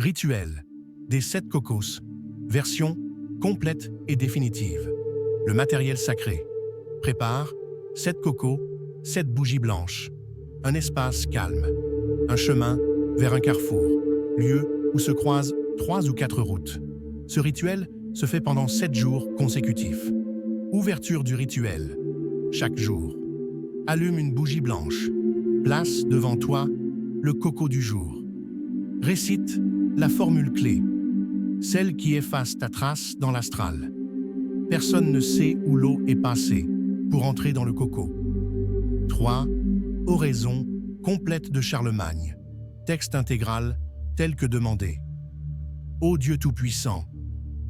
Rituel des 7 cocos. Version complète et définitive. Le matériel sacré. Prépare 7 cocos, 7 bougies blanches. Un espace calme. Un chemin vers un carrefour. Lieu où se croisent 3 ou 4 routes. Ce rituel se fait pendant 7 jours consécutifs. Ouverture du rituel. Chaque jour. Allume une bougie blanche. Place devant toi le coco du jour. Récite la formule clé, celle qui efface ta trace dans l'astral. Personne ne sait où l'eau est passée pour entrer dans le coco. 3. Oraison complète de Charlemagne. Texte intégral tel que demandé. Ô Dieu Tout-Puissant,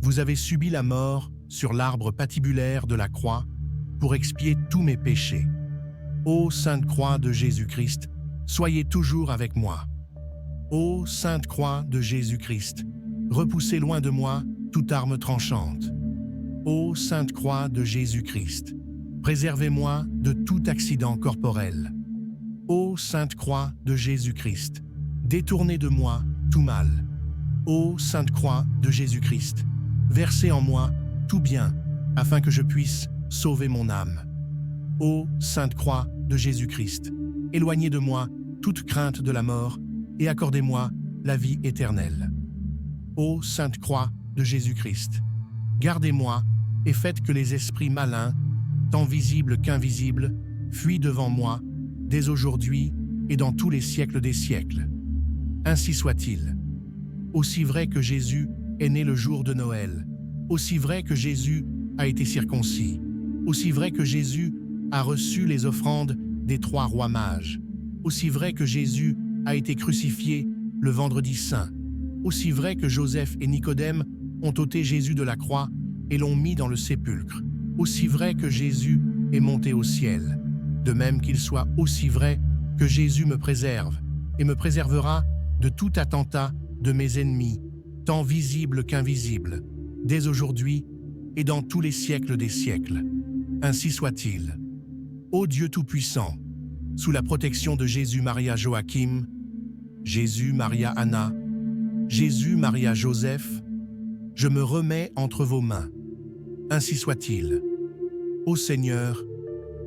vous avez subi la mort sur l'arbre patibulaire de la croix pour expier tous mes péchés. Ô Sainte Croix de Jésus-Christ, soyez toujours avec moi. Ô Sainte Croix de Jésus-Christ, repoussez loin de moi toute arme tranchante. Ô Sainte Croix de Jésus-Christ, préservez-moi de tout accident corporel. Ô Sainte Croix de Jésus-Christ, détournez de moi tout mal. Ô Sainte Croix de Jésus-Christ, versez en moi tout bien, afin que je puisse sauver mon âme. Ô Sainte Croix de Jésus-Christ, éloignez de moi toute crainte de la mort et accordez-moi la vie éternelle. Ô Sainte Croix de Jésus-Christ, gardez-moi et faites que les esprits malins, tant visibles qu'invisibles, fuient devant moi, dès aujourd'hui et dans tous les siècles des siècles. Ainsi soit-il. Aussi vrai que Jésus est né le jour de Noël, aussi vrai que Jésus a été circoncis, aussi vrai que Jésus a reçu les offrandes des 3 rois mages, aussi vrai que Jésus a été crucifié le vendredi saint, aussi vrai que Joseph et Nicodème ont ôté Jésus de la croix et l'ont mis dans le sépulcre, aussi vrai que Jésus est monté au ciel, de même qu'il soit aussi vrai que Jésus me préserve et me préservera de tout attentat de mes ennemis, tant visibles qu'invisibles, dès aujourd'hui et dans tous les siècles des siècles. Ainsi soit-il. Ô Dieu Tout-Puissant, sous la protection de Jésus Maria Joachim, Jésus Maria Anna, Jésus Maria Joseph, je me remets entre vos mains. Ainsi soit-il. Ô Seigneur,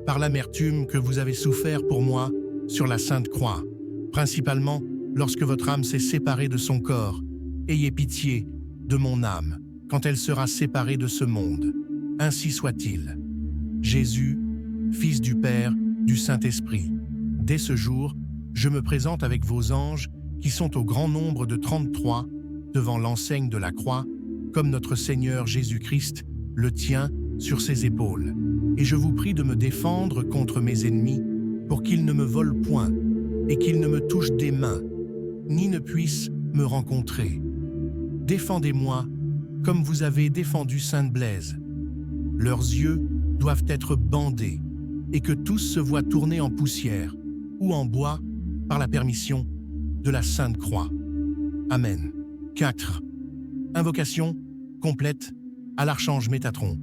par l'amertume que vous avez souffert pour moi sur la Sainte Croix, principalement lorsque votre âme s'est séparée de son corps, ayez pitié de mon âme quand elle sera séparée de ce monde. Ainsi soit-il. Jésus, Fils du Père, du Saint-Esprit, dès ce jour, je me présente avec vos anges qui sont au grand nombre de 33 devant l'enseigne de la croix, comme notre Seigneur Jésus-Christ le tient sur ses épaules. Et je vous prie de me défendre contre mes ennemis pour qu'ils ne me volent point et qu'ils ne me touchent des mains, ni ne puissent me rencontrer. Défendez-moi comme vous avez défendu Sainte Blaise. Leurs yeux doivent être bandés et que tous se voient tourner en poussière ou en bois par la permission de la Sainte Croix. Amen. 4. Invocation complète à l'archange Métatron.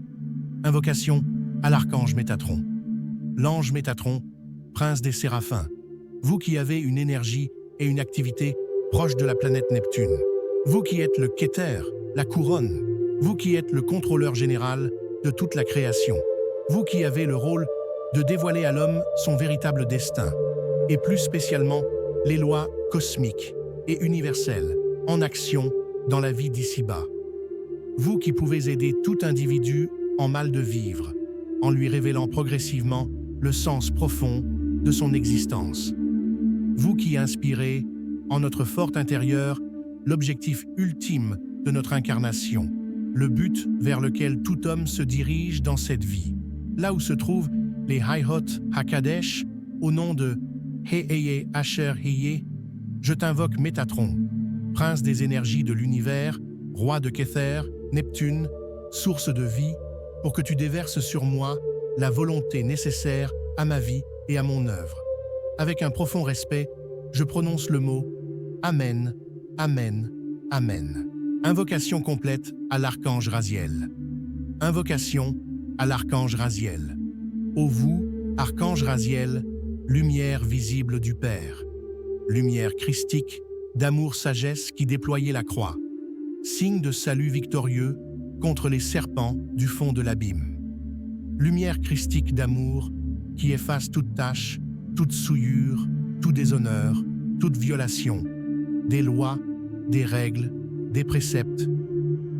Invocation à l'archange Métatron. L'ange Métatron, prince des séraphins, vous qui avez une énergie et une activité proche de la planète Neptune, vous qui êtes le Kéter, la couronne, vous qui êtes le contrôleur général de toute la création, vous qui avez le rôle de dévoiler à l'homme son véritable destin, et plus spécialement les lois cosmiques et universelles en action dans la vie d'ici-bas. Vous qui pouvez aider tout individu en mal de vivre, en lui révélant progressivement le sens profond de son existence. Vous qui inspirez en notre fort intérieur l'objectif ultime de notre incarnation, le but vers lequel tout homme se dirige dans cette vie, là où se trouvent les Hayhot HaKadesh, au nom de He-Eye Asher Hiye, je t'invoque Métatron, prince des énergies de l'univers, roi de Kéter, Neptune, source de vie, pour que tu déverses sur moi la volonté nécessaire à ma vie et à mon œuvre. Avec un profond respect, je prononce le mot Amen, Amen, Amen. Invocation complète à l'archange Raziel. Invocation à l'archange Raziel. Ô vous, archange Raziel, lumière visible du Père, lumière christique d'amour-sagesse qui déployait la croix, signe de salut victorieux contre les serpents du fond de l'abîme. Lumière christique d'amour qui efface toute tache, toute souillure, tout déshonneur, toute violation, des lois, des règles, des préceptes.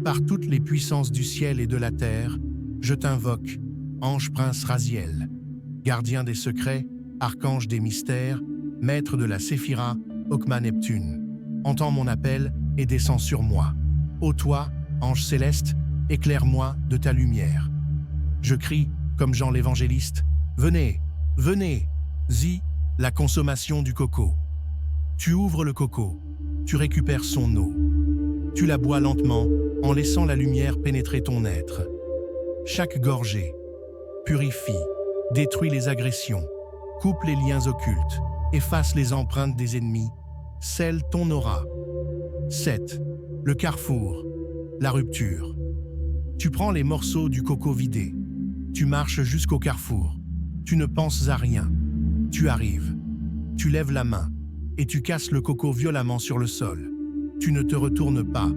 Par toutes les puissances du ciel et de la terre, je t'invoque, ange prince Raziel, gardien des secrets, archange des mystères, maître de la Séphira, Okma Neptune. Entends mon appel et descends sur moi. Ô toi, ange céleste, éclaire-moi de ta lumière. Je crie, comme Jean l'évangéliste, « Venez, venez !» Zi, la consommation du coco. Tu ouvres le coco, tu récupères son eau. Tu la bois lentement en laissant la lumière pénétrer ton être. Chaque gorgée purifie, détruit les agressions, coupe les liens occultes, efface les empreintes des ennemis, scelle ton aura. 7. Le carrefour, la rupture. Tu prends les morceaux du coco vidé. Tu marches jusqu'au carrefour. Tu ne penses à rien. Tu arrives. Tu lèves la main et tu casses le coco violemment sur le sol. Tu ne te retournes pas.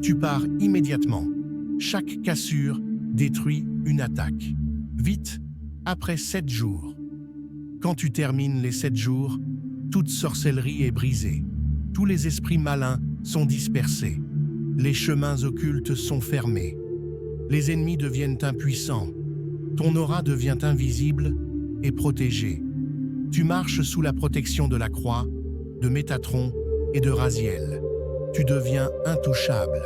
Tu pars immédiatement. Chaque cassure détruit une attaque. Vite, après 7 jours. Quand tu termines les 7 jours, toute sorcellerie est brisée. Tous les esprits malins sont dispersés. Les chemins occultes sont fermés. Les ennemis deviennent impuissants. Ton aura devient invisible et protégée. Tu marches sous la protection de la croix, de Métatron et de Raziel. Tu deviens intouchable.